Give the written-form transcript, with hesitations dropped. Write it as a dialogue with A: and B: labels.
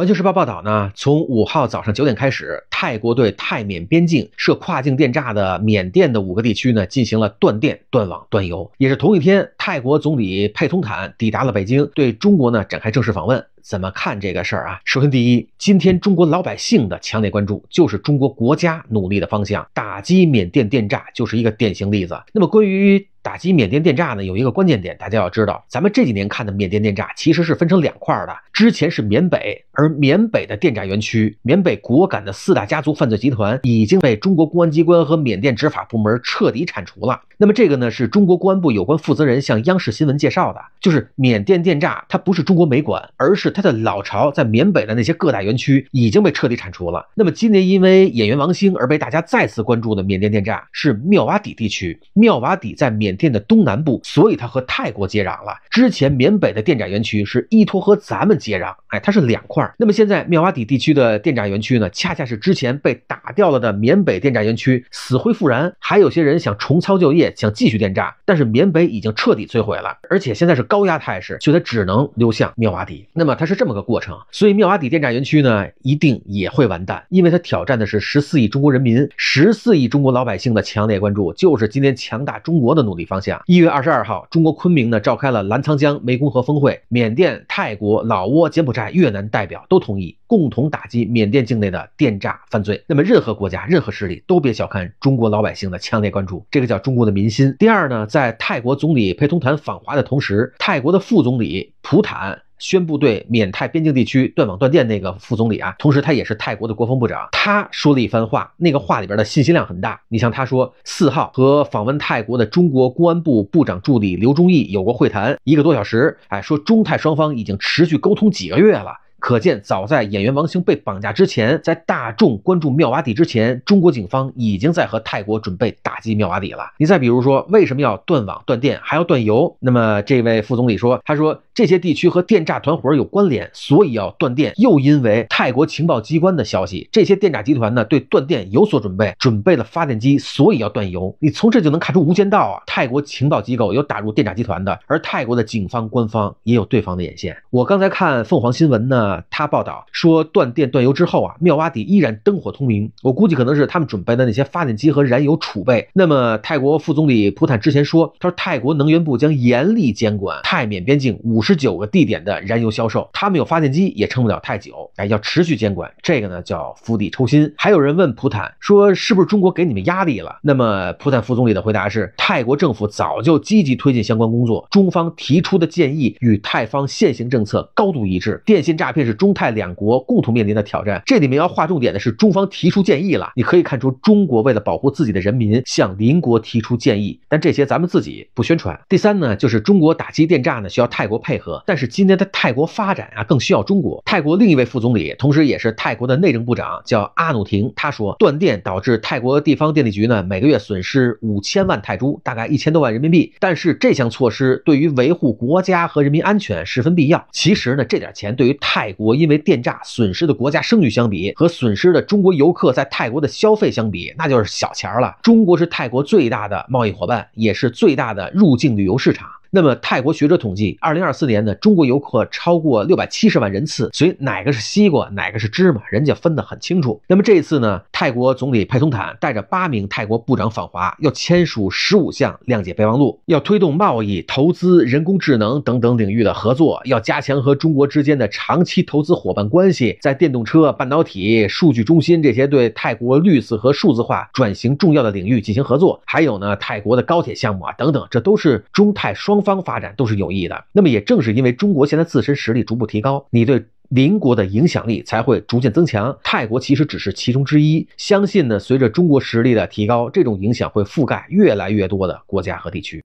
A: 环球时报报道呢，从5号早上9点开始，泰国对泰缅边境设跨境电栅的缅甸的5个地区呢，进行了断电、断网、断油。也是同一天，泰国总理佩通坦抵达了北京，对中国呢展开正式访问。怎么看这个事儿啊？首先第一，今天中国老百姓的强烈关注就是中国国家努力的方向，打击缅甸电栅就是一个典型例子。那么关于打击缅甸电栅呢，有一个关键点，大家要知道，咱们这几年看的缅甸电栅其实是分成2块的。之前是缅北，而缅北的电栅园区，缅北果敢的4大家族犯罪集团已经被中国公安机关和缅甸执法部门彻底铲除了。那么这个呢，是中国公安部有关负责人向央视新闻介绍的，就是缅甸电栅它不是中国没管，而是它的老巢在缅北的那些各大园区已经被彻底铲除了。那么今年因为演员王星而被大家再次关注的缅甸电栅是妙瓦底地区，妙瓦底在缅甸的东南部，所以它和泰国接壤了。之前缅北的电栅园区是依托和咱们接壤，它是2块。那么现在妙瓦底地区的电栅园区呢，恰恰是之前被打掉了的缅北电栅园区死灰复燃，还有些人想重操旧业，想继续电栅，但是缅北已经彻底摧毁了，而且现在是高压态势，所以它只能流向妙瓦底。那么它是这么个过程，所以妙瓦底电栅园区呢，一定也会完蛋，因为它挑战的是14亿中国人民、14亿中国老百姓的强烈关注，就是今天强大中国的努力方向。1月22号，中国昆明呢召开了澜沧江湄公河峰会，缅甸、泰国、老挝、柬埔寨、越南代表都同意共同打击缅甸境内的电栅犯罪。那么任何国家、任何势力都别小看中国老百姓的强烈关注，这个叫中国的民心。第二呢，在泰国总理佩通坦访华的同时，泰国的副总理普坦宣布对缅泰边境地区断网断电，那个副总理啊，同时他也是泰国的国防部长，他说了一番话，那个话里边的信息量很大。你像他说4号和访问泰国的中国公安部部长助理刘忠义有过会谈1个多小时，说中泰双方已经持续沟通几个月了。可见早在演员王星被绑架之前，在大众关注妙瓦底之前，中国警方已经在和泰国准备打击妙瓦底了。你再比如说，为什么要断网断电还要断油？那么这位副总理说，他说这些地区和电栅团伙有关联，所以要断电。又因为泰国情报机关的消息，这些电栅集团呢对断电有所准备，准备了发电机，所以要断油。你从这就能看出无间道啊！泰国情报机构有打入电栅集团的，而泰国的警方官方也有对方的眼线。我刚才看凤凰新闻呢，他报道说断电断油之后啊，妙瓦底依然灯火通明，我估计可能是他们准备的那些发电机和燃油储备。那么泰国副总理普坦之前说，他说泰国能源部将严厉监管泰缅边境59个地点的燃油销售，他们有发电机也撑不了太久，要持续监管，这个呢叫釜底抽薪。还有人问普坦说，是不是中国给你们压力了？那么普坦副总理的回答是，泰国政府早就积极推进相关工作，中方提出的建议与泰方现行政策高度一致。电信诈骗是中泰2国共同面临的挑战，这里面要划重点的是中方提出建议了。你可以看出中国为了保护自己的人民向邻国提出建议，但这些咱们自己不宣传。第三呢，就是中国打击电栅呢需要泰国配合，但是今天的泰国发展啊更需要中国。泰国另一位副总理同时也是泰国的内政部长叫阿努廷，他说断电导致泰国地方电力局呢每个月损失5000万泰铢，大概1000多万人民币，但是这项措施对于维护国家和人民安全十分必要。其实呢，这点钱对于泰国因为电栅损失的国家声誉相比，和损失的中国游客在泰国的消费相比，那就是小钱了。中国是泰国最大的贸易伙伴，也是最大的入境旅游市场。那么泰国学者统计，2024年呢，中国游客超过670万人次，所以哪个是西瓜，哪个是芝麻，人家分得很清楚。那么这一次呢，泰国总理佩通坦带着8名泰国部长访华，要签署15项谅解备忘录，要推动贸易、投资、人工智能等等领域的合作，要加强和中国之间的长期投资伙伴关系，在电动车、半导体、数据中心这些对泰国绿色和数字化转型重要的领域进行合作。还有呢，泰国的高铁项目啊等等，这都是中泰双方发展都是有益的。那么也正是因为中国现在自身实力逐步提高，你对邻国的影响力才会逐渐增强。泰国其实只是其中之一，相信呢，随着中国实力的提高，这种影响会覆盖越来越多的国家和地区。